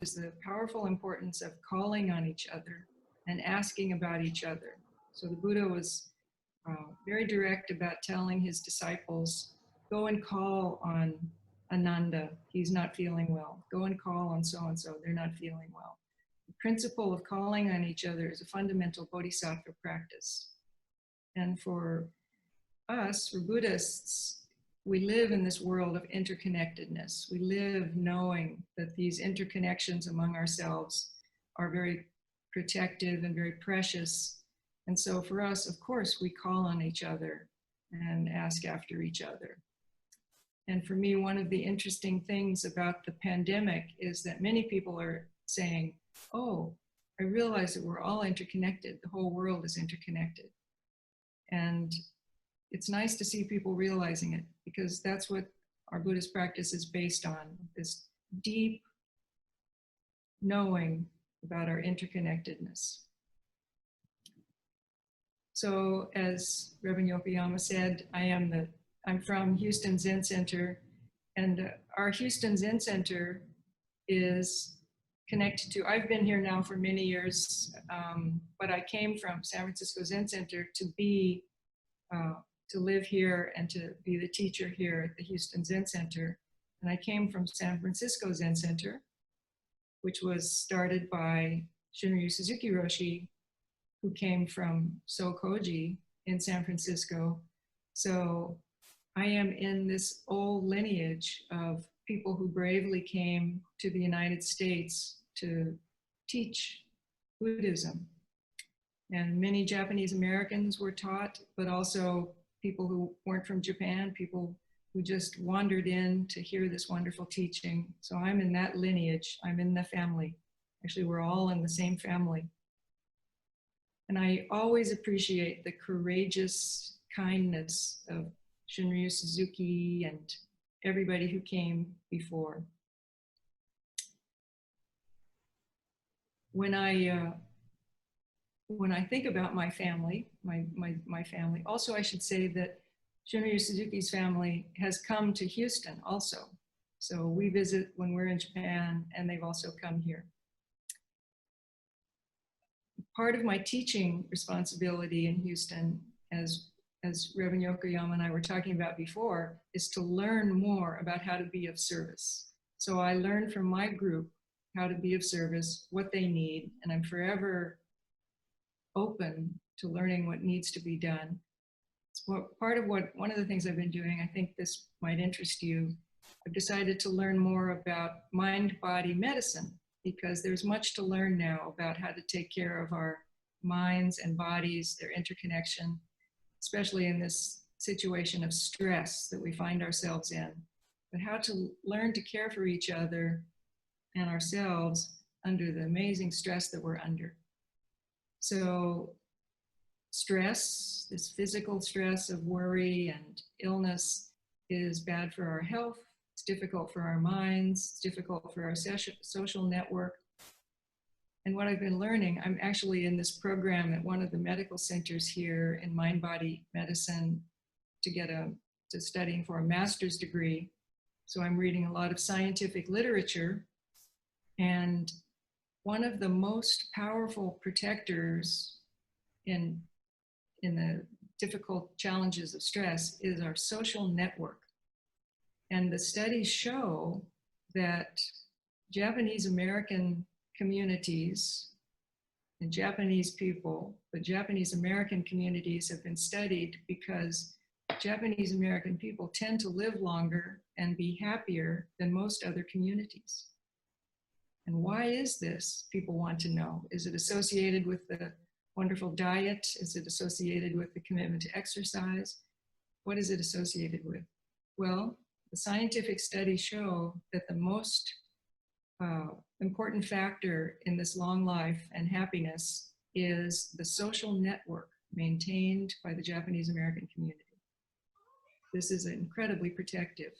is the powerful importance of calling on each other and asking about each other. So the Buddha was very direct about telling his disciples, go and call on Ananda, he's not feeling well. Go and call on so-and-so, they're not feeling well. The principle of calling on each other is a fundamental bodhisattva practice. And for us, for Buddhists, we live in this world of interconnectedness. We live knowing that these interconnections among ourselves are very protective and very precious. And so for us, of course, we call on each other and ask after each other. And for me, one of the interesting things about the pandemic is that many people are saying, oh, I realize that we're all interconnected. The whole world is interconnected. And it's nice to see people realizing it, because that's what our Buddhist practice is based on, this deep knowing about our interconnectedness. So as Reverend Yokoyama said, I'm from Houston Zen Center, and our Houston Zen Center is connected to, I've been here now for many years, but I came from San Francisco Zen Center to live here and to be the teacher here at the Houston Zen Center. And I came from San Francisco Zen Center, which was started by Shunryu Suzuki Roshi, who came from Sokoji in San Francisco. So I am in this old lineage of people who bravely came to the United States to teach Buddhism. And many Japanese Americans were taught, but also people who weren't from Japan, people who just wandered in to hear this wonderful teaching. So I'm in that lineage, I'm in the family. Actually, we're all in the same family. And I always appreciate the courageous kindness of Shunryu Suzuki and everybody who came before. When I think about my family, my family, also I should say that Shunryu Suzuki's family has come to Houston also. So we visit when we're in Japan, and they've also come here. Part of my teaching responsibility in Houston, as Reverend Yokoyama and I were talking about before, is to learn more about how to be of service. So I learned from my group how to be of service, what they need, and I'm forever open to learning what needs to be done. It's one of the things I've been doing, I think this might interest you, I've decided to learn more about mind-body medicine, because there's much to learn now about how to take care of our minds and bodies, their interconnection, especially in this situation of stress that we find ourselves in, but how to learn to care for each other and ourselves under the amazing stress that we're under. So stress, this physical stress of worry and illness, is bad for our health. It's difficult for our minds. It's difficult for our social network. And what I've been learning, I'm actually in this program at one of the medical centers here in mind-body medicine to studying for a master's degree. So I'm reading a lot of scientific literature. And one of the most powerful protectors in the difficult challenges of stress is our social network. And the studies show that Japanese American communities and Japanese people, but Japanese American communities have been studied because Japanese American people tend to live longer and be happier than most other communities. And why is this? People want to know. Is it associated with the wonderful diet? Is it associated with the commitment to exercise? What is it associated with? Well, the scientific studies show that the most important factor in this long life and happiness is the social network maintained by the Japanese American community. This is incredibly protective.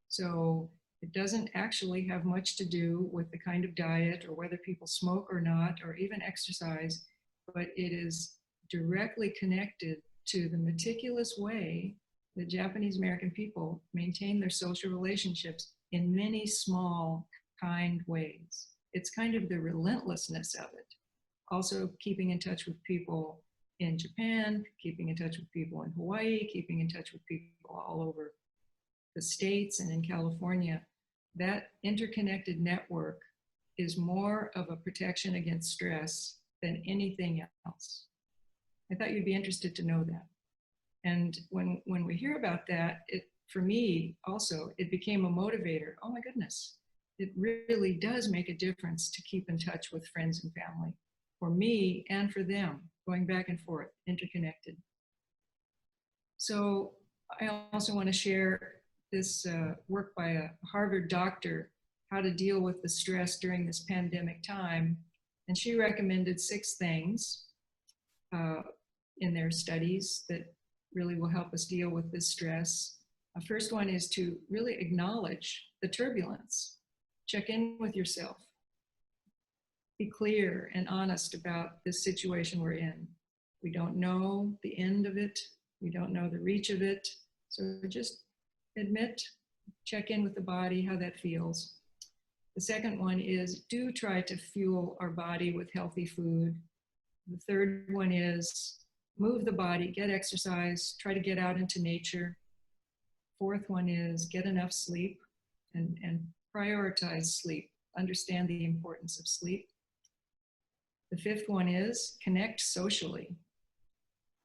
So it doesn't actually have much to do with the kind of diet or whether people smoke or not, or even exercise, but it is directly connected to the meticulous way that Japanese American people maintain their social relationships in many small, kind ways. It's kind of the relentlessness of it. Also keeping in touch with people in Japan, keeping in touch with people in Hawaii, keeping in touch with people all over the States and in California. That interconnected network is more of a protection against stress than anything else. I thought you'd be interested to know that. And when we hear about that, for me also, it became a motivator. Oh my goodness, it really does make a difference to keep in touch with friends and family, for me and for them, going back and forth, interconnected. So I also want to share this work by a Harvard doctor, how to deal with the stress during this pandemic time. And she recommended 6 things in their studies that really will help us deal with this stress. The first one is to really acknowledge the turbulence. Check in with yourself. Be clear and honest about this situation we're in. We don't know the end of it. We don't know the reach of it. So just admit, check in with the body, how that feels. The second one is do try to fuel our body with healthy food. The third one is move the body, get exercise, try to get out into nature. Fourth one is get enough sleep and prioritize sleep. Understand the importance of sleep. The fifth one is connect socially.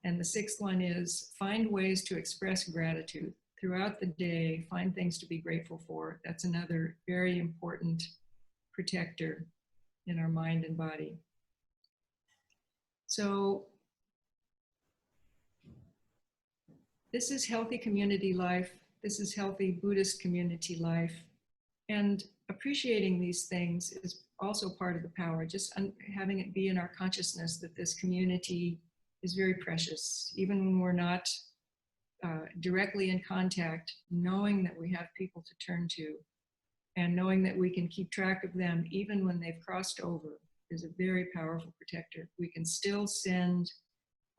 And the sixth one is find ways to express gratitude. Throughout the day, find things to be grateful for. That's another very important protector in our mind and body. So this is healthy community life. This is healthy Buddhist community life. And appreciating these things is also part of the power, just having it be in our consciousness that this community is very precious. Even when we're not directly in contact, knowing that we have people to turn to and knowing that we can keep track of them even when they've crossed over is a very powerful protector. We can still send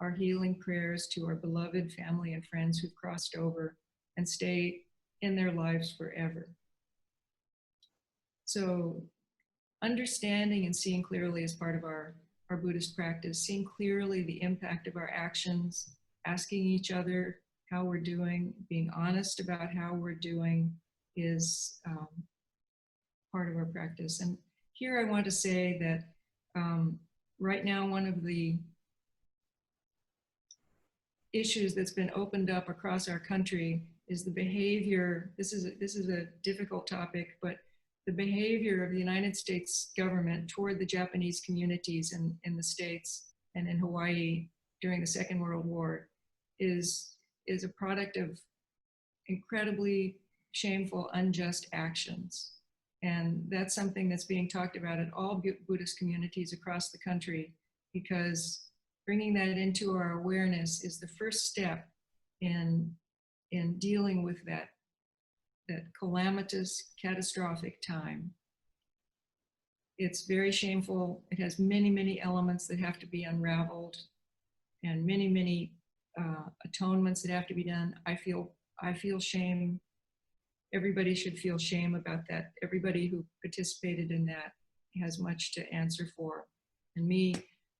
our healing prayers to our beloved family and friends who've crossed over and stay in their lives forever. So understanding and seeing clearly is part of our Buddhist practice, seeing clearly the impact of our actions, asking each other how we're doing, being honest about how we're doing is part of our practice. And here I want to say that right now, one of the issues that's been opened up across our country is the behavior. This is a difficult topic, but the behavior of the United States government toward the Japanese communities in the States and in Hawaii during the Second World War is a product of incredibly shameful, unjust actions. And that's something that's being talked about at all Buddhist communities across the country, because bringing that into our awareness is the first step in dealing with that calamitous, catastrophic time. It's very shameful. It has many, many elements that have to be unraveled and many, many atonements that have to be done. I feel shame. Everybody should feel shame about that. Everybody who participated in that has much to answer for. And me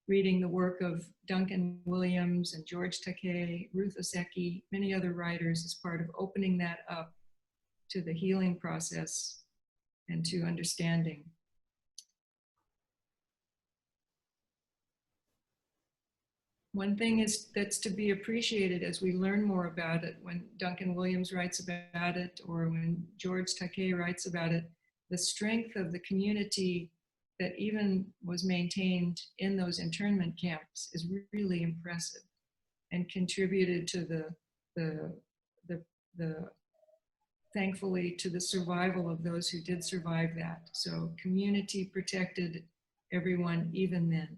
reading the work of Duncan Williams and George Takei, Ruth Oseki, many other writers is part of opening that up to the healing process and to understanding. One thing that's to be appreciated as we learn more about it, when Duncan Williams writes about it or when George Takei writes about it, the strength of the community that even was maintained in those internment camps is really impressive and contributed to the thankfully to the survival of those who did survive that. So community protected everyone even then.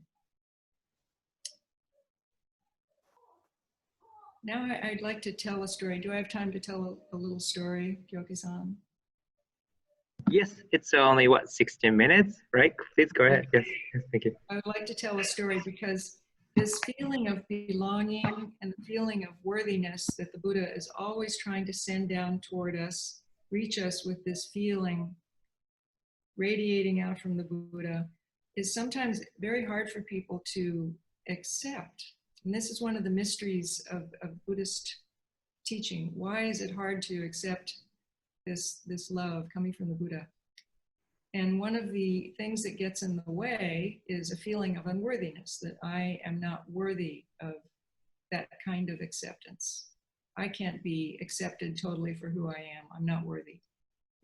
Now I'd like to tell a story. Do I have time to tell a little story, Gyoki-san? Yes, it's only, 16 minutes, right? Please go ahead. Yes, thank you. I would like to tell a story because this feeling of belonging and the feeling of worthiness that the Buddha is always trying to send down toward us, reach us with this feeling, radiating out from the Buddha is sometimes very hard for people to accept. And this is one of the mysteries of Buddhist teaching. Why is it hard to accept this love coming from the Buddha? And one of the things that gets in the way is a feeling of unworthiness, that I am not worthy of that kind of acceptance. I can't be accepted totally for who I am. I'm not worthy.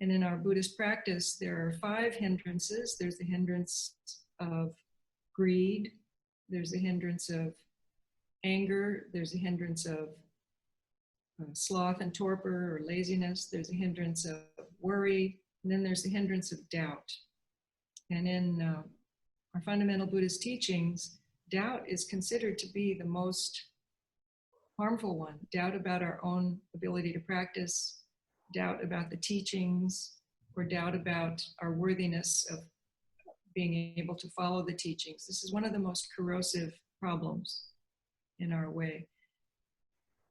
And in our Buddhist practice, there are 5 hindrances. There's the hindrance of greed. There's the hindrance of anger. There's the hindrance of sloth and torpor or laziness. There's a hindrance of worry. And then there's the hindrance of doubt. And in our fundamental Buddhist teachings, doubt is considered to be the most harmful one. Doubt about our own ability to practice, doubt about the teachings, or doubt about our worthiness of being able to follow the teachings. This is one of the most corrosive problems in our way.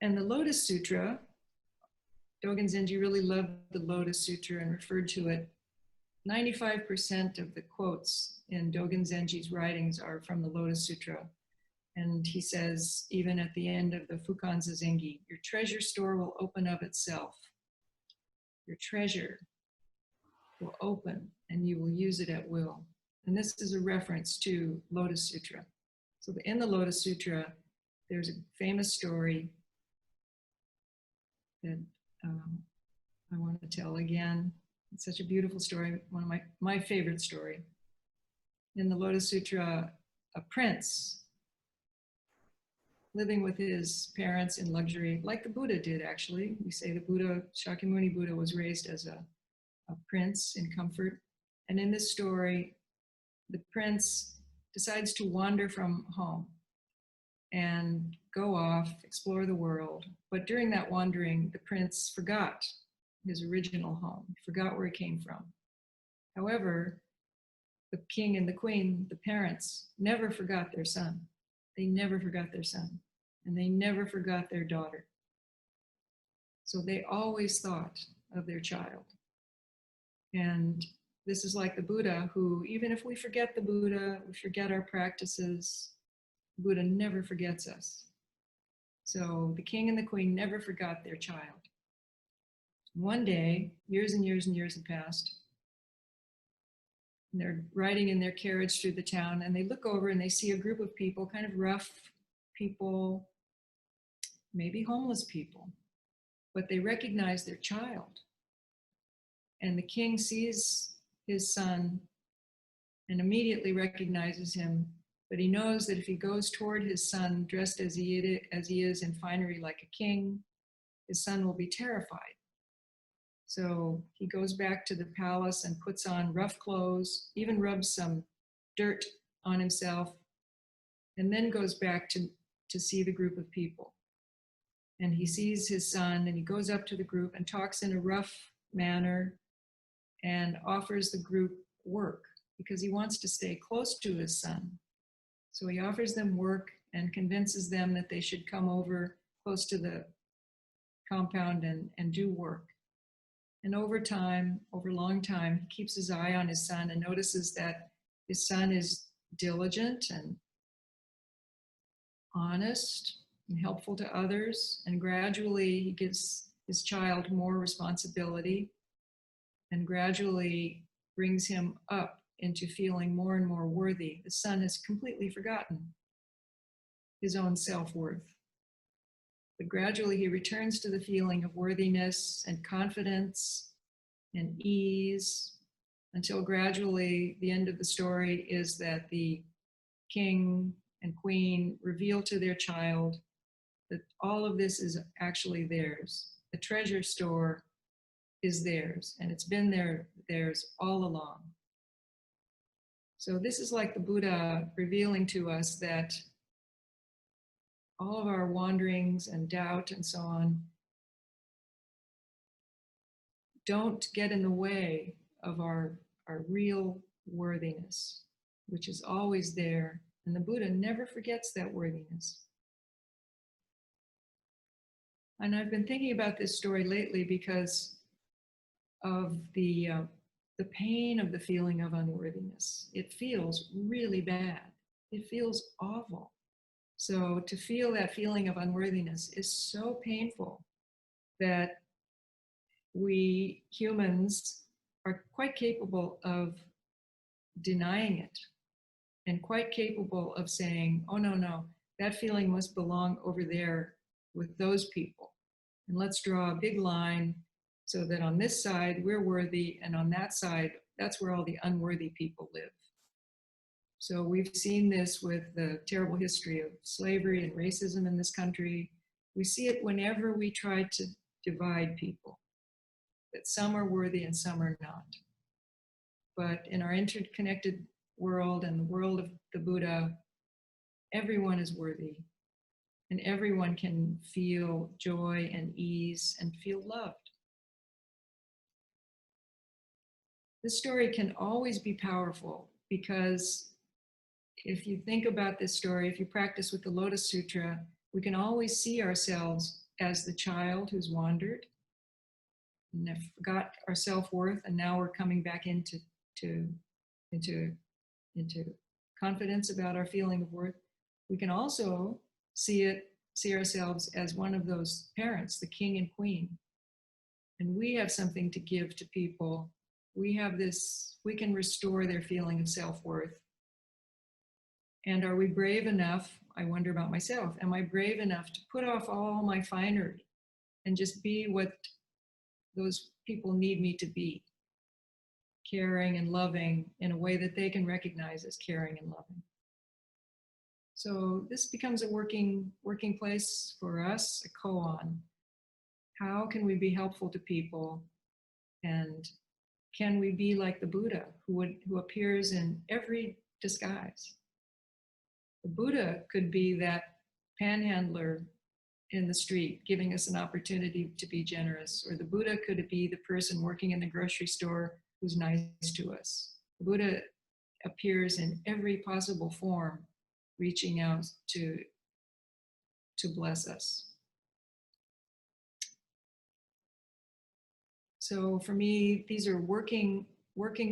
And the Lotus Sutra, Dogen Zenji really loved the Lotus Sutra and referred to it. 95% of the quotes in Dogen Zenji's writings are from the Lotus Sutra. And he says, even at the end of the Fukan Zazengi, your treasure store will open of itself. Your treasure will open and you will use it at will. And this is a reference to Lotus Sutra. So in the Lotus Sutra, there's a famous story that I want to tell again. It's such a beautiful story, one of my favorite story. In the Lotus Sutra, a prince living with his parents in luxury, like the Buddha did actually. We say the Buddha, Shakyamuni Buddha, was raised as a prince in comfort. And in this story, the prince decides to wander from home and go off, explore the world. But during that wandering, the prince forgot his original home, forgot where he came from. However, the king and the queen, the parents, never forgot their son. They never forgot their son, and they never forgot their daughter. So they always thought of their child. And this is like the Buddha, who, even if we forget the Buddha, we forget our practices, Buddha never forgets us. So the king and the queen never forgot their child. One day, years and years and years have passed, and they're riding in their carriage through the town, and they look over and they see a group of people, kind of rough people, maybe homeless people, but they recognize their child. And the king sees his son and immediately recognizes him, but he knows that if he goes toward his son dressed as he is in finery like a king, his son will be terrified. So he goes back to the palace and puts on rough clothes, even rubs some dirt on himself, and then goes back to see the group of people. And he sees his son, and he goes up to the group and talks in a rough manner and offers the group work because he wants to stay close to his son. So he offers them work and convinces them that they should come over close to the compound and do work. And over time, over a long time, he keeps his eye on his son and notices that his son is diligent and honest and helpful to others. And gradually he gives his child more responsibility and gradually brings him up into feeling more and more worthy. The son has completely forgotten his own self-worth. But gradually he returns to the feeling of worthiness and confidence and ease until gradually the end of the story is that the king and queen reveal to their child that all of this is actually theirs. The treasure store is theirs, and it's been theirs all along. So this is like the Buddha revealing to us that all of our wanderings and doubt and so on don't get in the way of our real worthiness, which is always there. And the Buddha never forgets that worthiness. And I've been thinking about this story lately because of the the pain of the feeling of unworthiness. It feels really bad. It feels awful. So to feel that feeling of unworthiness is so painful that we humans are quite capable of denying it and quite capable of saying, oh, no, that feeling must belong over there with those people. And let's draw a big line so that on this side, we're worthy, and on that side, that's where all the unworthy people live. So we've seen this with the terrible history of slavery and racism in this country. We see it whenever we try to divide people, that some are worthy and some are not. But in our interconnected world and the world of the Buddha, everyone is worthy, and everyone can feel joy and ease and feel loved. This story can always be powerful, because if you think about this story, if you practice with the Lotus Sutra, we can always see ourselves as the child who's wandered and have forgot our self-worth, and now we're coming back into confidence about our feeling of worth. We can also see ourselves as one of those parents, the king and queen. And we have something to give to people. We can restore their feeling of self-worth. And are we brave enough? I wonder about myself. Am I brave enough to put off all my finery and just be what those people need me to be? Caring and loving in a way that they can recognize as caring and loving. So this becomes a working place for us, a koan. How can we be helpful to people? And can we be like the Buddha, who appears in every disguise? The Buddha could be that panhandler in the street, giving us an opportunity to be generous. Or the Buddha could be the person working in the grocery store who's nice to us. The Buddha appears in every possible form, reaching out to bless us. So for me, these are working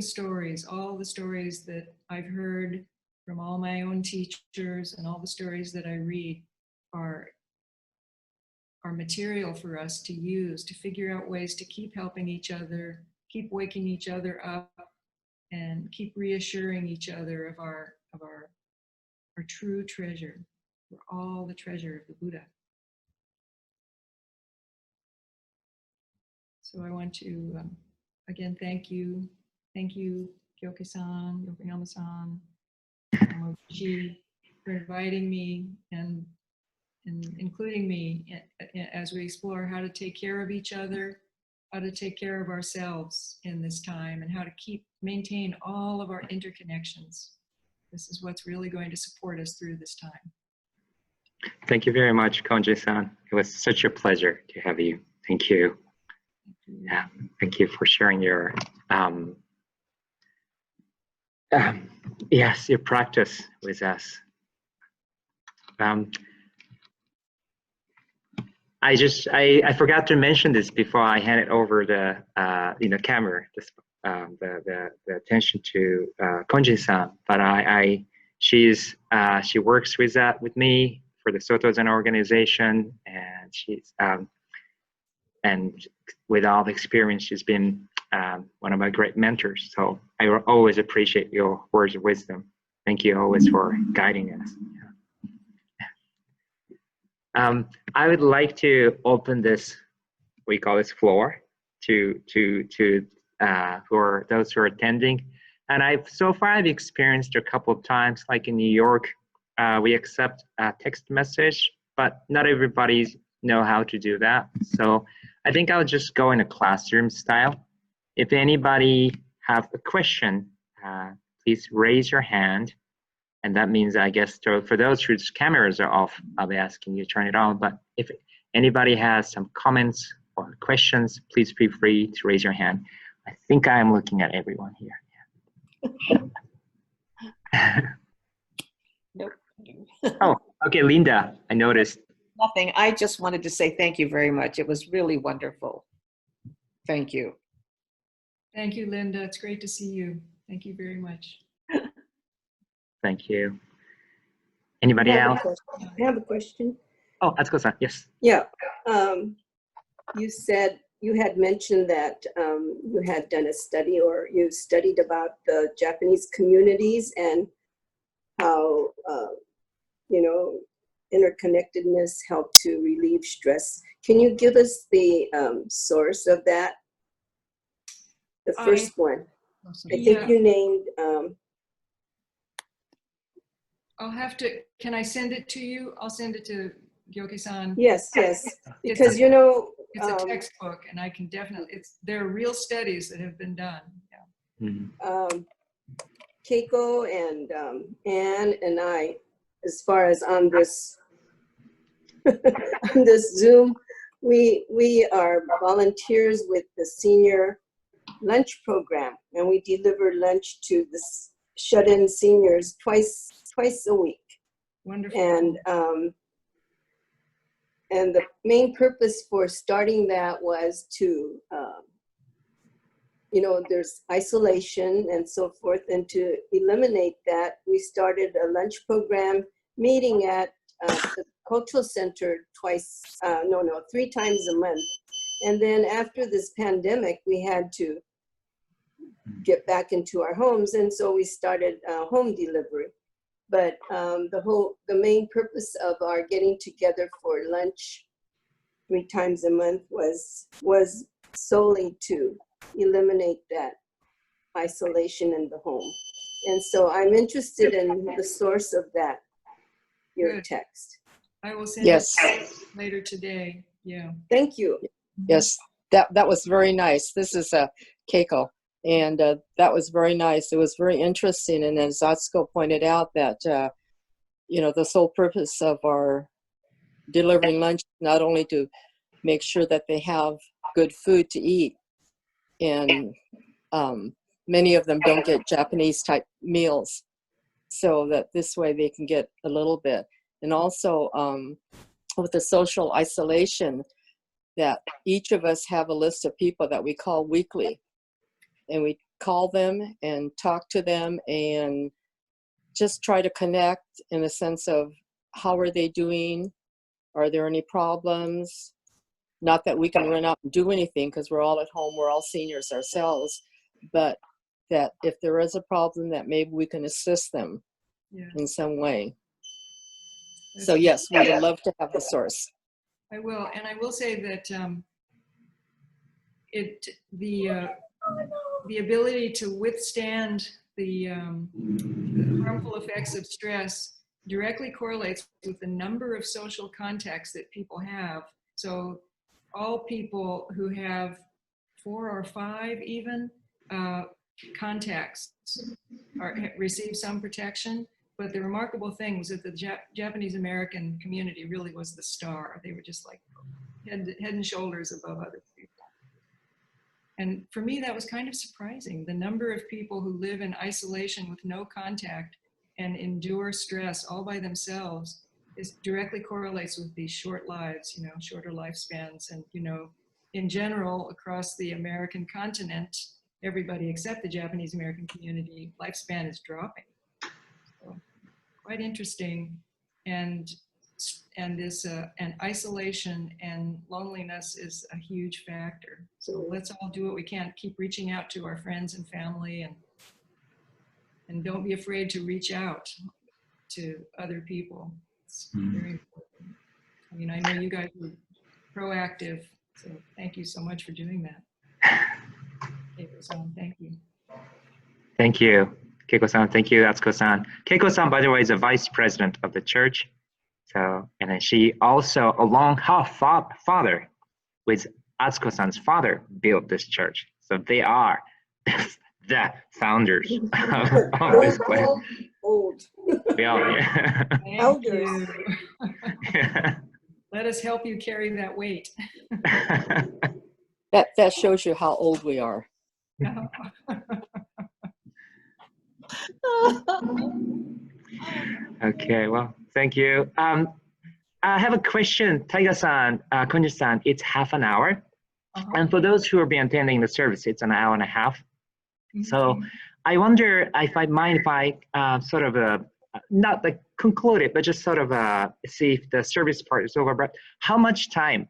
stories. All the stories that I've heard from all my own teachers and all the stories that I read are material for us to use to figure out ways to keep helping each other, keep waking each other up, and keep reassuring each other of our true treasure. We're all the treasure of the Buddha. So I want to again thank you, Kyoke-san, Yokoyama-san, Mochi, for inviting me and including me as we explore how to take care of each other, how to take care of ourselves in this time, and how to maintain all of our interconnections. This is what's really going to support us through this time. Thank you very much, Konjin-san. It was such a pleasure to have you. Thank you. Yeah, thank you for sharing your your practice with us. I forgot to mention this before I handed over the camera, the attention to Konjin-san. But she works with me for the Soto Zen organization, and she's and with all the experience, she's been one of my great mentors. So I will always appreciate your words of wisdom. Thank you always for guiding us. I would like to open this, we call this floor, for those who are attending. And so far I've experienced a couple of times, like in New York, we accept a text message, but not everybody know how to do that. So I think I'll just go in a classroom style. If anybody have a question, please raise your hand. And that means, I guess, for those whose cameras are off, I'll be asking you to turn it on. But if anybody has some comments or questions, please feel free to raise your hand. I think I am looking at everyone here. Nope. Oh, okay, Linda, I noticed. Nothing. I just wanted to say thank you very much. It was really wonderful. Thank you. Thank you, Linda. It's great to see you. Thank you very much. Thank you. Anybody else? I have a question. Oh, Atsuko-san, yes. Yeah. You said you had mentioned that you had done a study, or you studied about the Japanese communities and how, interconnectedness helped to relieve stress. Can you give us the source of that? The first one. I think you named. I'll have to, can I send it to you? I'll send it to Gyoki-san. Yes, because it's a textbook, and I can definitely, there are real studies that have been done. Yeah. Mm-hmm. Keiko and Anne and I, as far as on this on this Zoom, we are volunteers with the senior lunch program, and we deliver lunch to the shut-in seniors twice a week. Wonderful. And the main purpose for starting that was to, there's isolation and so forth, and to eliminate that, we started a lunch program meeting at the cultural center 3 times a month. And then after this pandemic, we had to get back into our homes, and so we started home delivery. But the main purpose of our getting together for lunch 3 times a month was solely to eliminate that isolation in the home. And so I'm interested in the source of that, your Good. Text. I will send Yes. it later today. Yeah. Thank you. Yes, that was very nice. This is Keiko, and that was very nice. It was very interesting, and as Atsuko pointed out, that the sole purpose of our delivering lunch is not only to make sure that they have good food to eat, and many of them don't get Japanese type meals, so that this way they can get a little bit. And also with the social isolation, that each of us have a list of people that we call weekly, and we call them and talk to them and just try to connect in a sense of how are they doing, are there any problems. Not that we can run out and do anything because we're all at home, we're all seniors ourselves, but that if there is a problem, that maybe we can assist them in some way. So yes, we would love to have the source. I will, and I will say that the ability to withstand the harmful effects of stress directly correlates with the number of social contacts that people have. So all people who have 4 or 5 even contacts receive some protection. But the remarkable thing was that the Japanese American community really was the star. They were just like head and shoulders above other people. And for me, that was kind of surprising. The number of people who live in isolation with no contact and endure stress all by themselves directly correlates with these short lives, shorter lifespans. And, in general, across the American continent, everybody except the Japanese American community, lifespan is dropping. So, quite interesting. And isolation and loneliness is a huge factor. So let's all do what we can. Keep reaching out to our friends and family, and don't be afraid to reach out to other people. It's very important. I mean, I know you guys were proactive, so thank you so much for doing that. Keiko-san, thank you. Thank you, Keiko-san. Thank you, Atsuko-san. Keiko-san, by the way, is a vice president of the church. So, and then she also, along her father, with Atsuko-san's father, built this church. So they are the founders of this place. Old. Yeah. Elders. Yeah. Let us help you carry that weight. That shows you how old we are. Okay, well, thank you. I have a question, Taiga-san, Konjin-san. It's half an hour. And for those who will be attending the service, it's an hour and a half. Mhm. So I wonder if I mind if I sort of not like conclude it, but just sort of see if the service part is over. But how much time,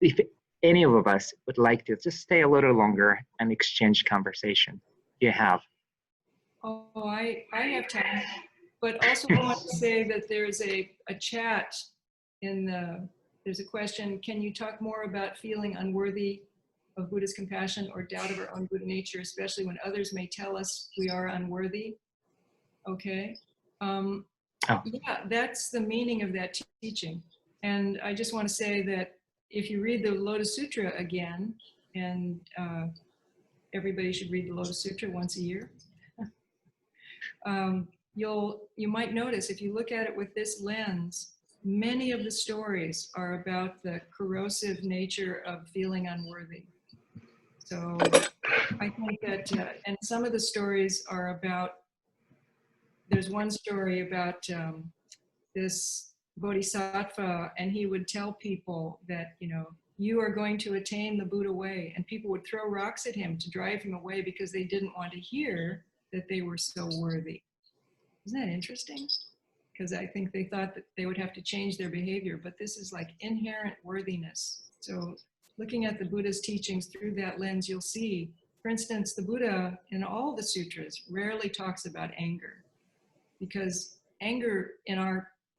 if any of us would like to just stay a little longer and exchange conversation, do you have? Oh, I have time, but also I want to say that there's a chat in there's a question, can you talk more about feeling unworthy of Buddha's compassion or doubt of our own Buddha nature, especially when others may tell us we are unworthy? Okay. Yeah, that's the meaning of that teaching. And I just want to say that if you read the Lotus Sutra again, and everybody should read the Lotus Sutra once a year, you might notice if you look at it with this lens, many of the stories are about the corrosive nature of feeling unworthy. So I think that, and some of the stories are about, there's one story about this bodhisattva, and he would tell people that, you know, you are going to attain the Buddha way, and people would throw rocks at him to drive him away because they didn't want to hear that they were so worthy. Isn't that interesting? Because I think they thought that they would have to change their behavior, but this is like inherent worthiness. So looking at the Buddha's teachings through that lens, you'll see, for instance, the Buddha in all the sutras rarely talks about anger, because anger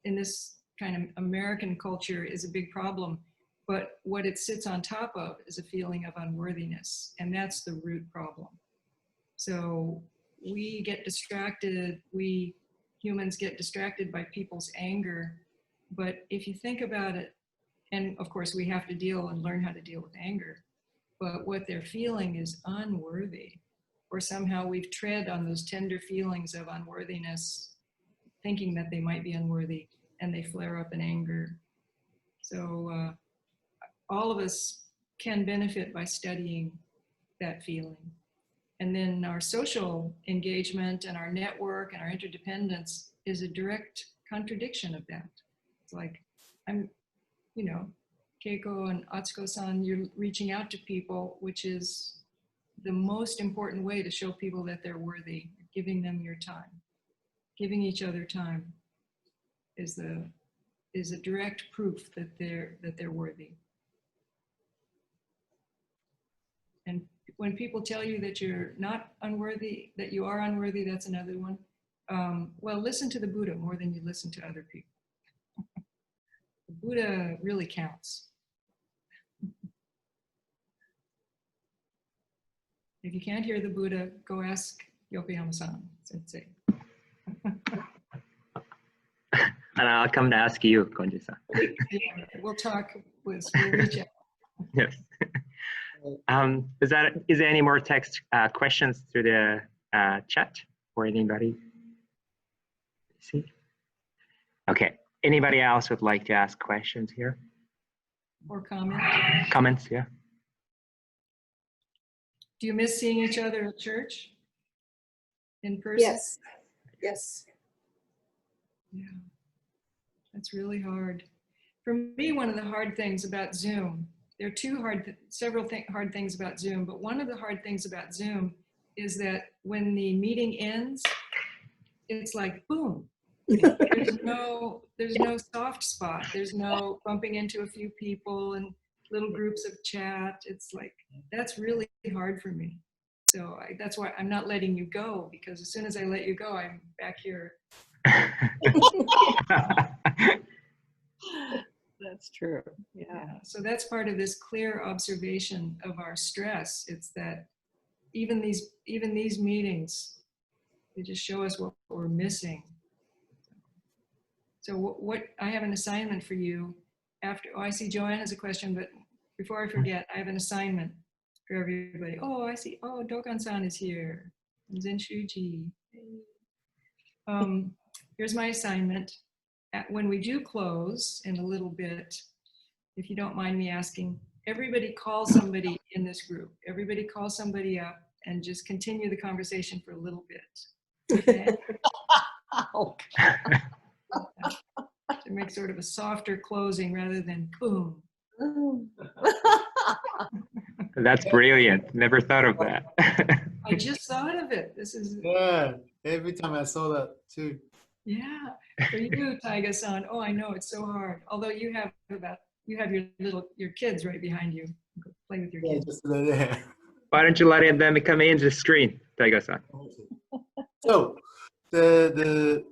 in this kind of American culture is a big problem, but what it sits on top of is a feeling of unworthiness, and that's the root problem. So we get distracted, we humans get distracted by people's anger, but if you think about it, and of course we have to deal and learn how to deal with anger, but what they're feeling is unworthy, or somehow we've tread on those tender feelings of unworthiness, thinking that they might be unworthy, and they flare up in anger. So all of us can benefit by studying that feeling. And then our social engagement and our network and our interdependence is a direct contradiction of that. It's like, you know, Keiko and Atsuko-san, you're reaching out to people, which is the most important way to show people that they're worthy, giving them your time. Giving each other time is a direct proof that they're worthy. And when people tell you that you're not unworthy, that you are unworthy, that's another one. Well, listen to the Buddha more than you listen to other people. The Buddha really counts. If you can't hear the Buddha, go ask Yokoyama-san, sensei. And I'll come to ask you, Konjin-san. Yeah, we'll talk, we'll reach out. Yes. Is there any more text questions through the chat or anybody? See? Okay. Anybody else would like to ask questions here? Or comment. Comments, yeah. Do you miss seeing each other at church? In person? Yes, yes. Yeah, that's really hard. For me, one of the hard things about Zoom, there are several hard things about Zoom, but one of the hard things about Zoom is that when the meeting ends, it's like, boom. There's no soft spot. There's no bumping into a few people and little groups of chat. It's like, that's really hard for me. So that's why I'm not letting you go, because as soon as I let you go, I'm back here. That's true. Yeah. Yeah. So that's part of this clear observation of our stress. It's that even these meetings, they just show us what we're missing. So what I have an assignment for you after. Oh, I see Joanne has a question, but before I forget, I have an assignment for everybody. Oh, I see. Oh, Dokan-san is here. And Zen Shuji. Here's my assignment. When we do close in a little bit, if you don't mind me asking, everybody call somebody in this group. Everybody call somebody up and just continue the conversation for a little bit. Okay? To make sort of a softer closing rather than boom. That's brilliant. Never thought of that. I just thought of it. This is, Yeah, every time I saw that too. yeah, for you, Taiga-san. Oh, I know, it's so hard. Although you have your kids right behind you. Go play with your Yeah, kids. just there. Why don't you let them come into the screen, Taiga-san? So the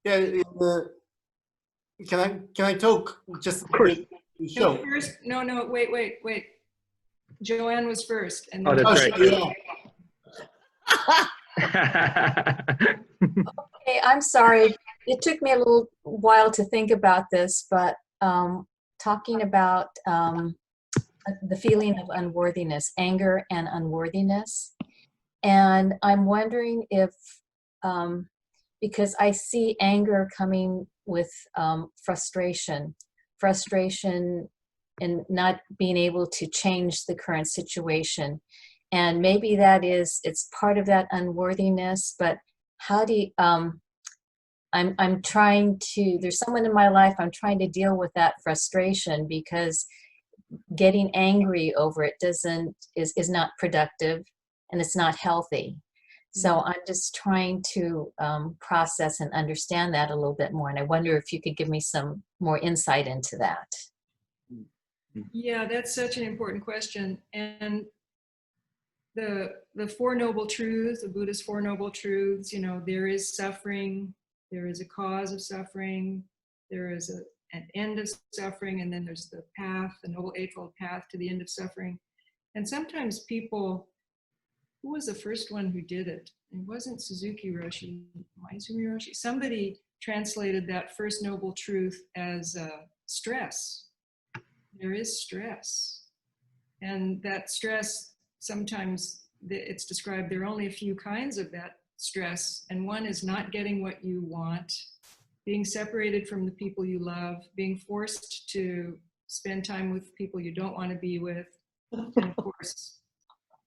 yeah can I talk just a course. bit to No, show? first, no, wait. Joanne was first. And Oh, then that's Oh, right. yeah. Hey, I'm sorry. It took me a little while to think about this, but talking about the feeling of unworthiness, anger and unworthiness. And I'm wondering if, because I see anger coming with frustration in not being able to change the current situation. And maybe it's part of that unworthiness, but how do you, I'm trying to, there's someone in my life, I'm trying to deal with that frustration because getting angry over it is not productive and it's not healthy. So I'm just trying to process and understand that a little bit more. And I wonder if you could give me some more insight into that. yeah, that's such an important question. And the Four Noble Truths, the Buddhist Four Noble Truths, you know, there is suffering, there is a cause of suffering, there is an end of suffering, and then there's the path, the Noble Eightfold Path to the end of suffering. And sometimes people, who was the first one who did it? It wasn't Suzuki Roshi, Maizumi Roshi. Somebody translated that first noble truth as stress. There is stress. And that stress, sometimes it's described, there are only a few kinds of that stress. And one is not getting what you want, being separated from the people you love, being forced to spend time with people you don't want to be with, and of course,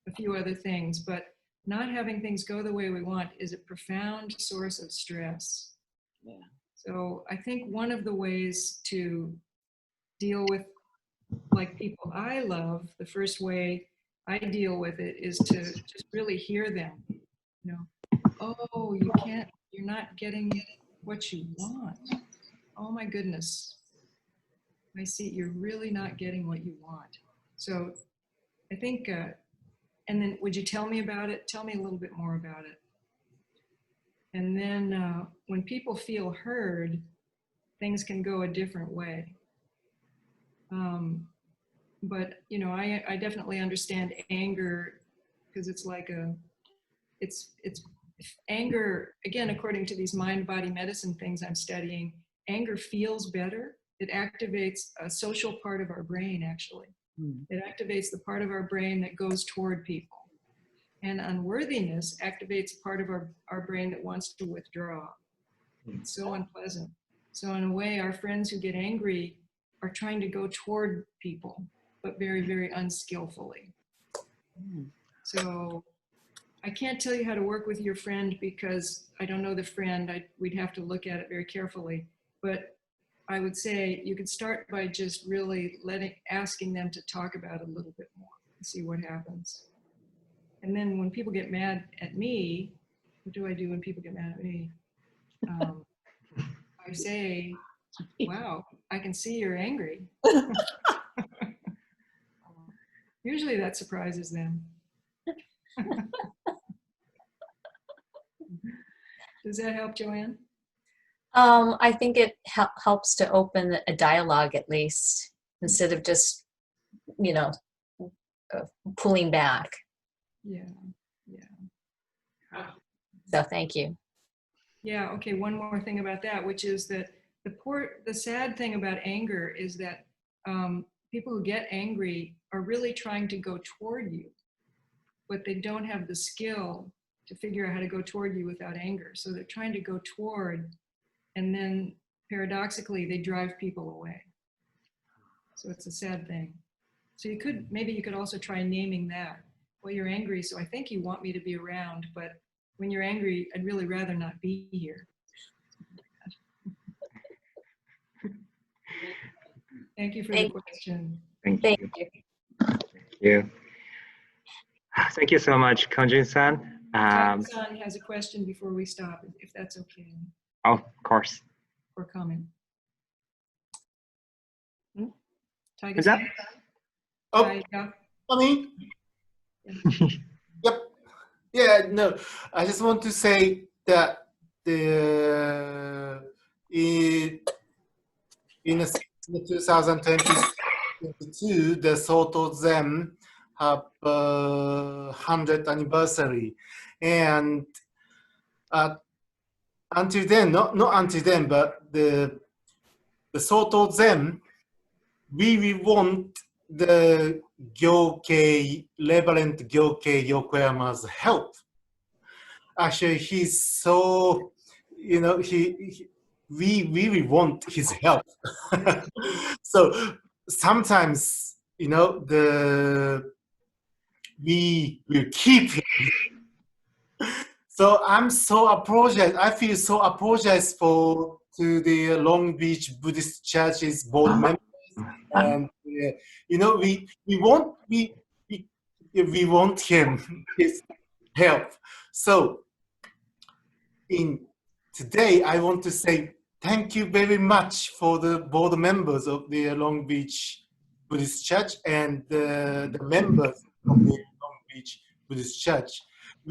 a few other things. But not having things go the way we want is a profound source of stress. Yeah. So I think one of the ways to deal with, like, people I love, the first way I deal with it is to just really hear them. You know, oh, you're not getting what you want. Oh my goodness. I see, you're really not getting what you want. So I think, and then would you tell me about it? Tell me a little bit more about it. And then when people feel heard, things can go a different way. But, you know, I definitely understand anger, because it's like it's anger, again, according to these mind-body medicine things I'm studying, anger feels better. It activates a social part of our brain, actually. It activates the part of our brain that goes toward people. And unworthiness activates a part of our brain that wants to withdraw. It's so unpleasant. So in a way, our friends who get angry are trying to go toward people, but very, very unskillfully. So I can't tell you how to work with your friend because I don't know the friend. We'd have to look at it very carefully. But I would say you could start by just really asking them to talk about it a little bit more and see what happens. And then when people get mad at me, what do I do when people get mad at me? I say, wow, I can see you're angry. Usually that surprises them. Does that help, Joanne? I think it helps to open a dialogue at least, instead of just, you know, pulling back. Yeah. So thank you. Yeah, okay, one more thing about that, which is that the sad thing about anger is that people who get angry are really trying to go toward you, but they don't have the skill to figure out how to go toward you without anger. So they're trying to go toward, and then paradoxically, they drive people away. So it's a sad thing. So maybe you could also try naming that. Well, you're angry, so I think you want me to be around, but when you're angry, I'd really rather not be here. Thank you for the question. Thank Thank you. you. you. Thank you so much, Konjin-san. Taka-san has a question before we stop, if that's okay, Oh, of course. or comment. Is that? Taka-san? Oh, Taka? funny. Yep. Yeah, no. I just want to say that the in 2022, the Soto Zen have 100th anniversary, and until then, not until then, but the Soto Zen, we want the Gyokei, Reverend Gyokei Yokoyama's help. Actually, he's so, we really want his help. So sometimes, we will keep him. So I feel so apologize to the Long Beach Buddhist Church's board members, and we want his help. So today I want to say thank you very much for the board members of the Long Beach Buddhist Church and the members of the Long Beach Buddhist Church.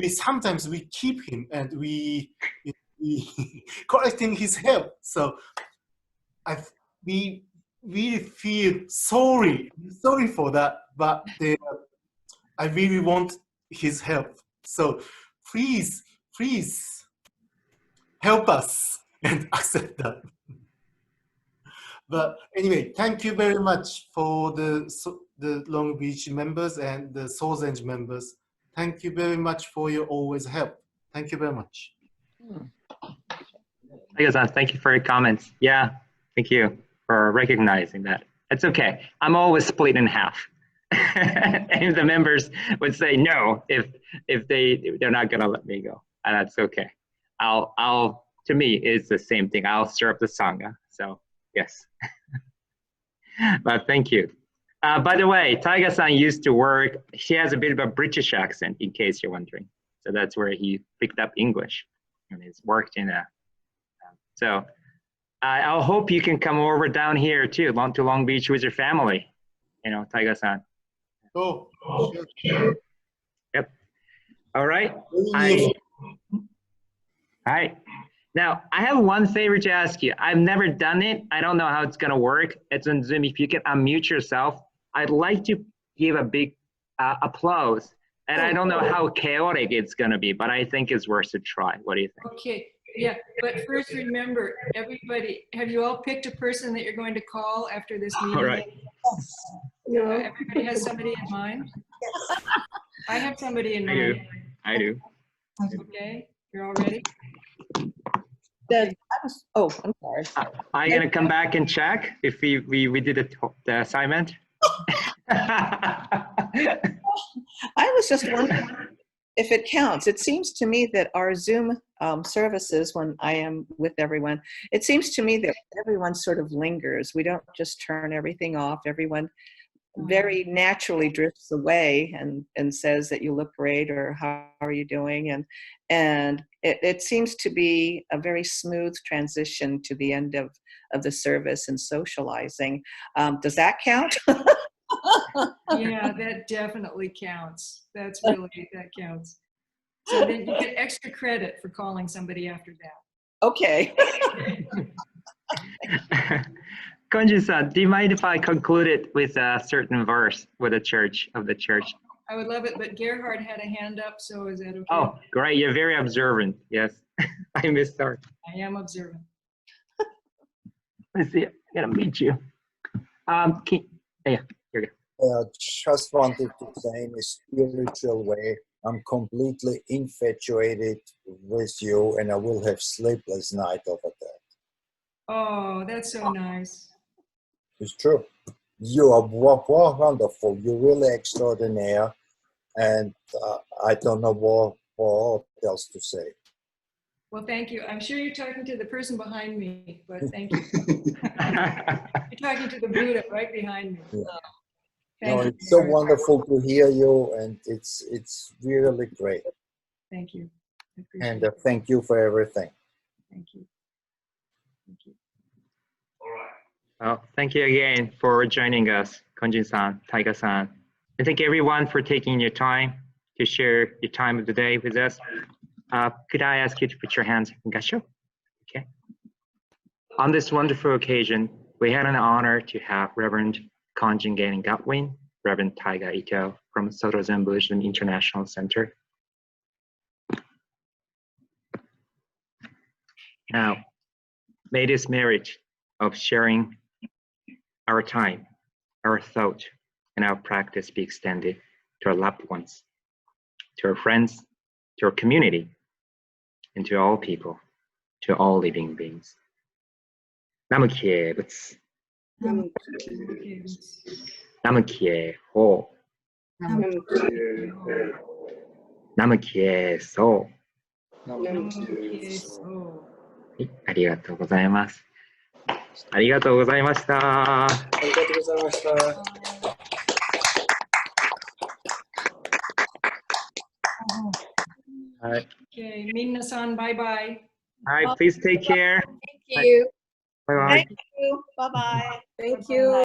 Sometimes we keep him and we collecting his help. So we really feel sorry for that, but I really want his help. So please help us and accept that. But anyway, thank you very much for the Long Beach members and the Sozenji members. Thank you very much for your always help. Thank you very much. Thank you for your comments. Yeah, thank you for recognizing that. It's okay. I'm always split in half. And the members would say no if they're not gonna let me go, and that's okay. To me, it's the same thing. I'll serve the Sangha. So yes. But thank you. By the way, Taiga-san used to work. She has a bit of a British accent, in case you're wondering. So that's where he picked up English, and he's worked in a. So I hope you can come over down here too, to Long Beach with your family. Taiga-san. Oh, sure. Yep. All right. All right. Now, I have one favor to ask you. I've never done it. I don't know how it's going to work. It's on Zoom. If you can unmute yourself, I'd like to give a big applause. And I don't know how chaotic it's going to be, but I think it's worth a try. What do you think? Okay, yeah, but first remember, everybody, have you all picked a person that you're going to call after this meeting? All right. No. Everybody has somebody in mind? I have somebody in mind. I do. Okay, you're all ready? I'm sorry. I'm going to come back and check if we did the assignment. I was just wondering if it counts. It seems to me that our Zoom services, when I am with everyone, it seems to me that everyone sort of lingers. We don't just turn everything off. Everyone very naturally drifts away and says that you look great or how are you doing, and it seems to be a very smooth transition to the end of the service and socializing. Does that count? Yeah, that definitely counts. That counts. So then you get extra credit for calling somebody after that. Okay. Konjin-san, do you mind if I concluded with a certain verse with the church? I would love it, but Gerhard had a hand up, so is that okay? Oh, great. You're very observant. Yes. I missed her. I am observant. Let's see. I'm going to meet you. Yeah, here we go. Just wanted to say in a spiritual way, I'm completely infatuated with you and I will have sleepless night over that. Oh, that's so nice. It's true. You are wonderful. You're really extraordinary. And I don't know what else to say. Well, thank you. I'm sure you're talking to the person behind me, but thank you. You're talking to the Buddha right behind me. Yeah. No, Thank it's so you. wonderful to hear you, and it's really great. Thank you. I appreciate And it. thank you for everything. Thank you. Thank you. Well, thank you again for joining us, Konjin-san, Taiga-san. And thank everyone for taking your time to share your time of the day with us. Could I ask you to put your hands in Gassho? Okay. On this wonderful occasion, we had an honor to have Reverend Konjin Gaeyln Godwin, Reverend Taiga Ito from Soto Zen Buddhism International Center. Now, may this merit of sharing our time, our thought, and our practice be extended to our loved ones, to our friends, to our community, and to all people, to all living beings. Nam Kye Butsu, Okay. Nam Kye Ho, Nam Kye So. Okay, so. はい、ありがとうございます。ありがとうございました。ありがとうございました。はい、Okay, Minna-san, bye-bye. Hi, please take care. Thank you. Bye bye. Thank you. Bye-bye. Thank you.